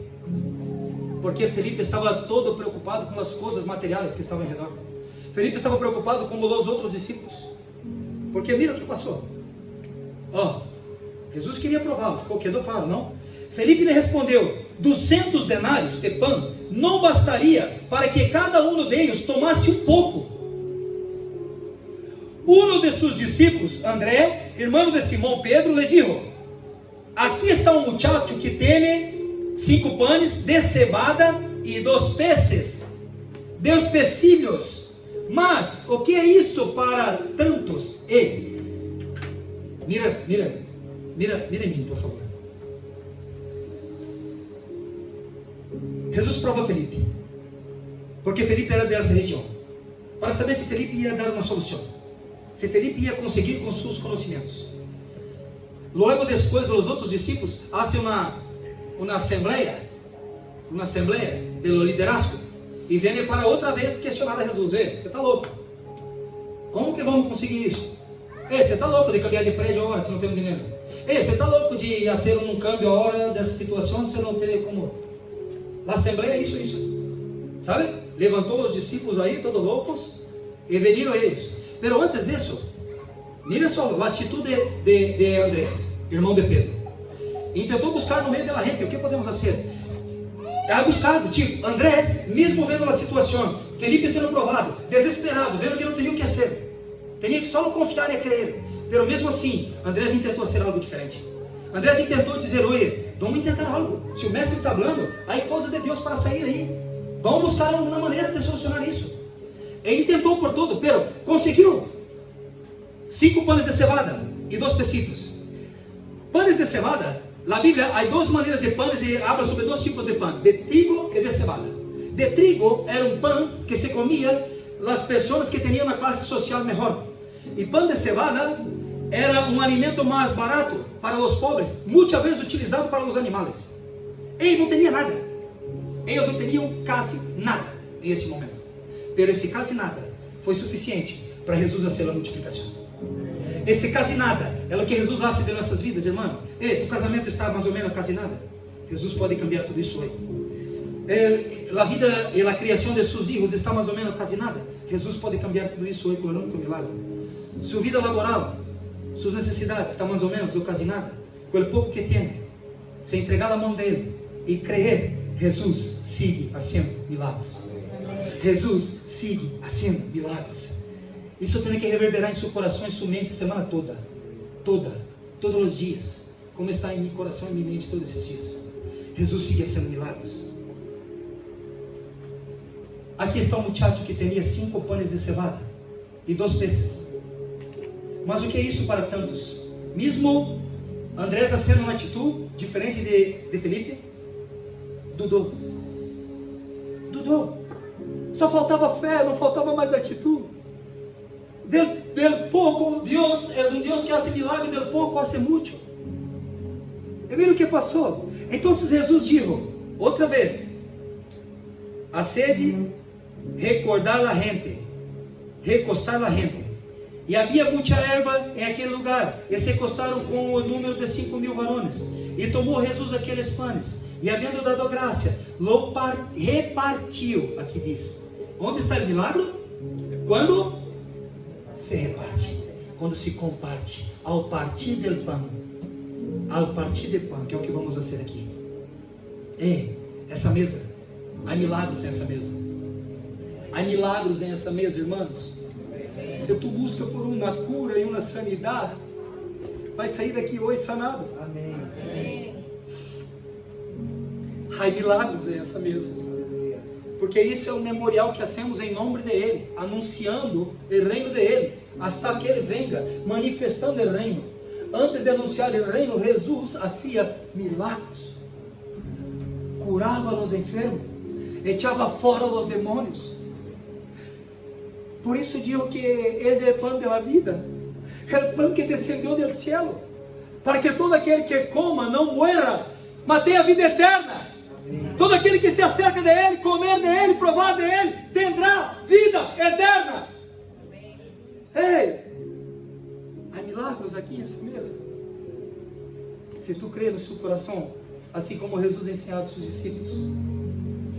Porque Felipe estava todo preocupado com as coisas materiais que estavam ao redor. Felipe estava preocupado com os outros discípulos. Porque mira o que passou. Jesus queria prová-lo, quedou claro, não? Felipe lhe respondeu: 200 denários de pão não bastaria para que cada um deles tomasse um pouco. Um de seus discípulos, André, irmão de Simão Pedro, lhe disse: aqui está um muchacho que tem 5 panes de cebada e 2 peces, 2 pecilhos. Mas o que é isso para tantos? Mira em mim, por favor. Jesus prova Felipe, porque Felipe era dessa região, para saber se Felipe ia dar uma solução, se Felipe ia conseguir com seus conhecimentos. Logo depois, os outros discípulos fazem uma assembleia do liderazgo, e vêm para outra vez questionar a Jesus: você está louco? Como que vamos conseguir isso? Você está louco de cambiar de prédio agora se não tem dinheiro? Você está louco de fazer um câmbio agora dessa situação se não tem como? A assembleia é isso, sabe? Levantou os discípulos aí, todos loucos, e veniram eles. Mas antes disso, mira só a atitude de Andrés, irmão de Pedro. Intentou buscar no meio da gente: o que podemos fazer? Ha buscado, tipo, Andrés, mesmo vendo a situação, Felipe sendo provado, desesperado, vendo que não tinha o que fazer, tinha que só confiar e crer. Mas mesmo assim, Andrés intentou ser algo diferente. Andrés intentou dizer: oi, vamos tentar algo. Se o mestre está falando, há coisa de Deus para sair aí. Vamos buscar alguma maneira de solucionar isso. Ele tentou por tudo, pero conseguiu. 5 panes de cevada e 2 pecitos. Panes de cevada, na Bíblia há 2 maneiras de panes e habla sobre 2 tipos de pão: de trigo e de cevada. De trigo era um pão que se comia as pessoas que tinham uma classe social melhor. E pão de cevada era um alimento mais barato para os pobres, muitas vezes utilizado para os animais. Eles não tinham nada. Eles não tinham quase nada nesse momento. Mas esse quase nada foi suficiente para Jesus fazer a multiplicação. Esse quase nada é o que Jesus faz de nossas vidas, irmão. Tu casamento está mais ou menos quase nada. Jesus pode cambiar tudo isso hoje. A vida e a criação de seus filhos está mais ou menos quase nada. Jesus pode cambiar tudo isso hoje com um milagre. Sua vida laboral, suas necessidades estão mais ou menos ou quase nada. Com o pouco que tem, se entregar na mão dele e crer, Jesus sigue fazendo milagres. Jesus sigue fazendo milagres. Isso tem que reverberar em seu coração e sua mente a semana toda, todos os dias, como está em meu coração e minha mente todos esses dias. Jesus sigue fazendo milagres. Aqui está um muchacho que tinha 5 panes de cevada e 2 peces. Mas o que é isso para tantos? Mesmo Andrés fazendo uma atitude diferente de Felipe, dudou. Só faltava fé, não faltava mais atitude. Del pouco, Deus é um Deus que faz milagre, del pouco faz muito. E viram o que passou? Então Jesus disse outra vez: a sede, recordar a gente, recostar a gente. E havia muita erva em aquele lugar, e se encostaram com o número de 5.000 varones. E tomou Jesus aqueles panes, e havendo dado graça, repartiu. Aqui diz: onde está o milagre? Quando se reparte, quando se comparte, ao partir do pão, que é o que vamos fazer aqui. Essa mesa, há milagres nessa mesa. Há milagres nessa mesa, irmãos. Se tu busca por uma cura e uma sanidade, vai sair daqui hoje sanado. Amém. Há milagres nessa mesa, porque isso é um memorial que hacemos em nome de Ele, anunciando o reino de Ele, hasta que Ele venga, manifestando o reino. Antes de anunciar o reino, Jesus fazia milagres, curava os enfermos, echava fora os demônios. Por isso digo que esse é o pão da vida, é o pão que descendeu do céu, para que todo aquele que coma não morra, mas tenha vida eterna. Amém. Todo aquele que se acerca de Ele, comer de Ele, provar de Ele, terá vida eterna. Amém. Ei, há milagros aqui nessa mesa. Se tu crê no seu coração, assim como Jesus ensinou aos seus discípulos,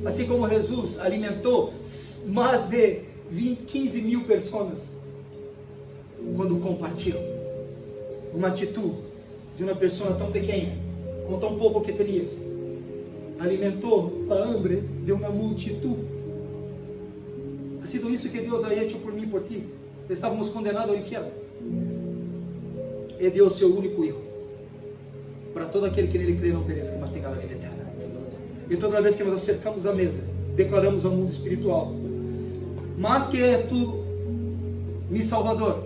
assim como Jesus alimentou mais de 15 mil pessoas, quando compartilham uma atitude de uma pessoa tão pequena, com tão pouco que tinha, alimentou a hambre de uma multitud. Ha sido isso que Deus ha hecho por mim e por ti. Estávamos condenados ao inferno. E deu seu único Hijo, para todo aquele que nele crê não pereça, mas tenha a vida eterna. E toda vez que nos acercamos à mesa, declaramos ao mundo espiritual: mas que és tu mi Salvador,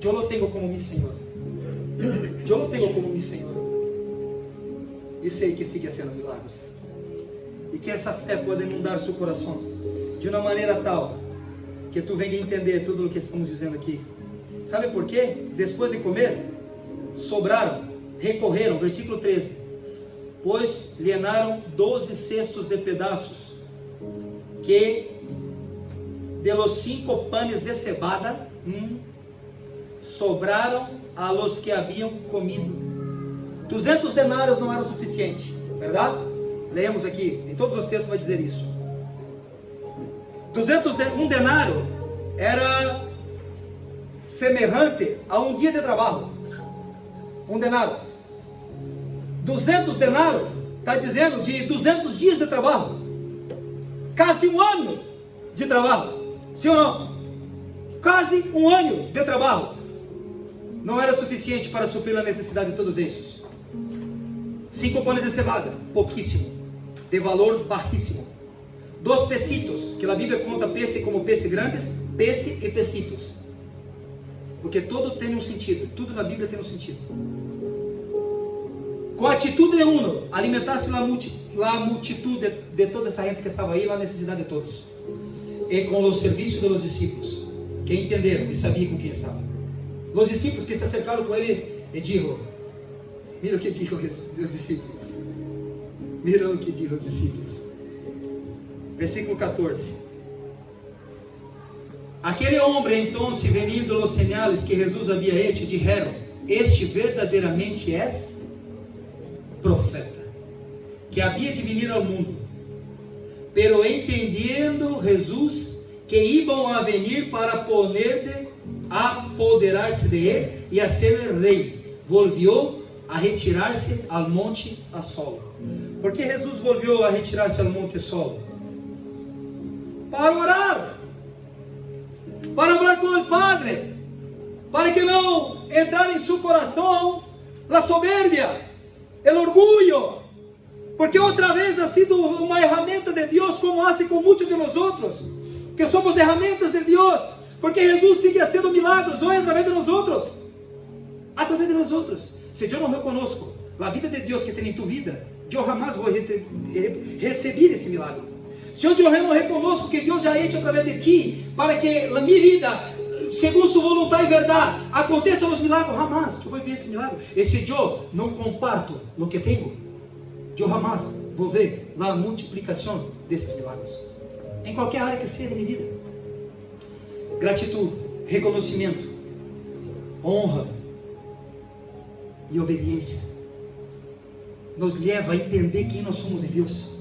eu lo tenho como mi Senhor. Eu lo tenho como mi Senhor. E sei que sigue sendo milagres. E que essa fé pode inundar seu coração de uma maneira tal que tu venha entender tudo o que estamos dizendo aqui. Sabe por quê? Depois de comer, sobraram, recorreram, versículo 13, pois llenaram 12 cestos de pedaços, que de los 5 panes de cebada, sobraram a los que haviam comido. 200 denários não era o suficiente, verdade? Leemos aqui, em todos os textos vai dizer isso. Um denário era semelhante a um dia de trabalho. Um denário. 200 denários está dizendo de 200 dias de trabalho. Quase um ano de trabalho. Sim ou não? Quase um ano de trabalho. Não era suficiente para suprir a necessidade de todos esses. 5 panes de cevada, pouquíssimo, de valor baixíssimo. 2 pecitos, que a Bíblia conta peixe como peixe grandes, peixe e pecitos. Porque tudo tem um sentido, tudo na Bíblia tem um sentido. Com a atitude de uno, alimentasse a multitud de toda essa gente que estava aí, a necessidade de todos. E com o serviço dos discípulos, que entenderam e sabiam com quem estavam. Os discípulos que se acercaram com ele e disseram: mira o que dijo os discípulos. Mira o que dijo os discípulos. Versículo 14. Aquele homem, então, vendo os sinais que Jesus havia hecho, disseram: este verdadeiramente és profeta, que havia de vir ao mundo. Pero entendendo Jesus que iam a venir para apoderar-se de ele e a ser rei, volvió a retirar-se ao monte a solo. Por que Jesus volviu a retirar-se ao monte a solo? Para orar, para falar com o Padre, para que não entrar em seu coração a soberbia, o orgulho, porque outra vez ha sido uma ferramenta de Deus, como hace com muitos de nós outros, que somos ferramentas de Deus, porque Jesus sigue sendo milagros hoje através de nós outros, através de nós outros. Se eu não reconozco a vida de Deus que tem em tu vida, eu jamais vou receber esse milagre. Se eu não reconozco que Deus já é hecho através de ti, para que a minha vida, segundo sua vontade e verdade, aconteça os milagres, jamais eu vou ver esse milagre. E se eu não comparto o que tenho, eu jamais vou ver a multiplicação desses milagres, em qualquer área que seja da minha vida. Gratidão, reconhecimento, honra e obediência nos leva a entender quem nós somos em Deus.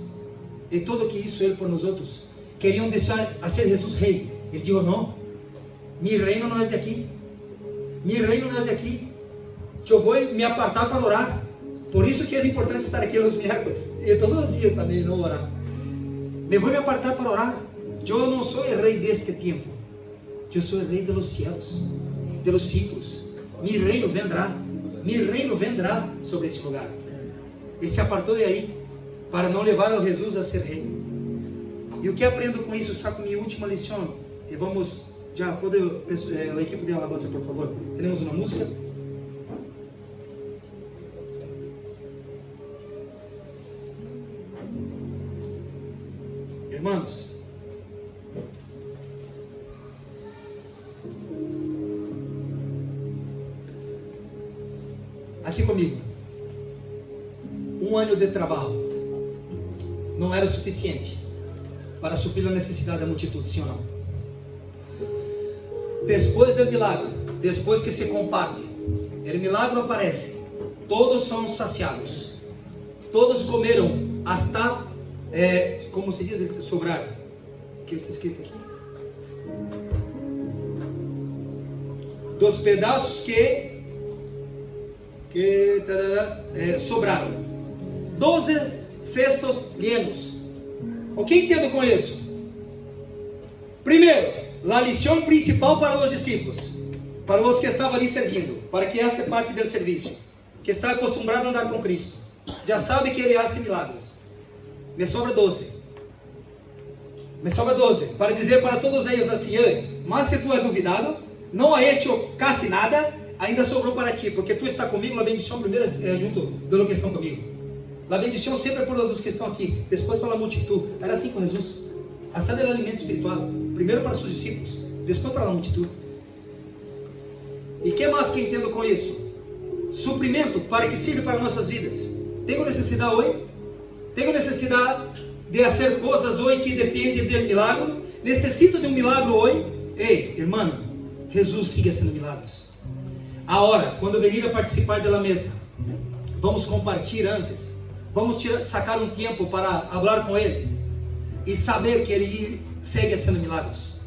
E tudo que isso Ele por nós outros. Queriam deixar a ser Jesus rei. Ele disse: não, meu reino não é de aqui. Meu reino não é de aqui. Eu vou me apartar para orar. Por isso que é importante estar aqui nos miércoles. E todos os dias também não orar. Me vou me apartar para orar. Eu não sou o rei deste tempo. Eu sou o rei dos céus, dos ciclos. Meu reino vendrá. Meu reino vendrá sobre esse lugar. E se apartou de aí para não levar a Jesus a ser rei. E o que aprendo com isso? Saco minha última lição. E vamos já poder, a equipe de alabança, por favor. Temos uma música. Irmãos, aqui comigo, um ano de trabalho não era suficiente para suprir a necessidade da multidão, sim ou não? Después del milagro, después que se comparte, el milagro aparece, todos son saciados, todos comeram hasta, como se diz, sobrar, o que está escrito aqui? Dos pedaços que sobraram, 12 cestos llenos. O que entendo com isso? Primeiro, a lição principal para os discípulos, para os que estavam ali servindo, para que essa parte do serviço, que está acostumado a andar com Cristo, já sabe que Ele faz milagres. Me sobra 12. Me sobra 12, para dizer para todos eles assim: mais que tu é duvidado, não ha hecho casi nada, ainda sobrou para ti, porque tu está comigo, a bendição primeiro junto do que estão comigo. A bendição sempre por os que estão aqui, depois para a multitud. Era assim com Jesus, hasta no alimento espiritual, primeiro para seus discípulos, depois para a multitud. E que mais que entendo com isso? Suprimento para que sirva para nossas vidas. Tenho necessidade hoje? Tenho necessidade de fazer coisas hoje que dependem do milagre? Necessito de um milagre hoje? Ei, irmão, Jesus sigue sendo milagres. Agora, quando venir a participar da mesa, vamos compartilhar antes. Vamos sacar um tempo para falar com Ele e saber que Ele segue sendo milagres.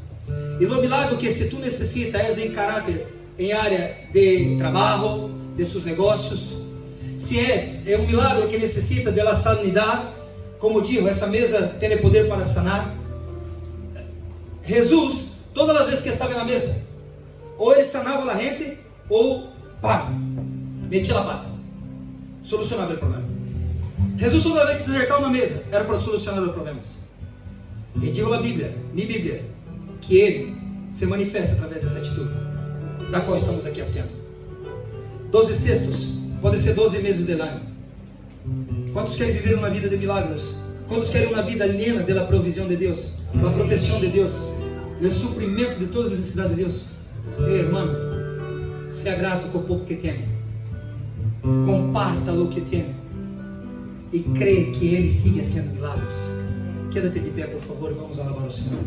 E o milagre que se tu necessita é em caráter, em área de trabalho, de seus negócios. Se é um milagre que necessita de la sanidade, como digo, essa mesa tem poder para sanar. Jesus, todas as vezes que estava na mesa, ou ele sanava a gente, ou pá, metia a pata, solucionava o problema. Jesus, toda vez que se acercava na mesa, era para solucionar os problemas. E digo a Bíblia, minha Bíblia, que Ele se manifesta através dessa atitude, da qual estamos aqui haciendo. 12 cestos, pode ser 12 meses do ano. Quantos querem viver uma vida de milagres? Quantos querem uma vida llena da provisão de Deus, da proteção de Deus, do suprimento de toda necessidade de Deus? Ei, irmão, seja grato com o pouco que tem, comparta o que tem e crê que Ele siga sendo milagres. Quédate de pé, por favor, e vamos alabar o Senhor.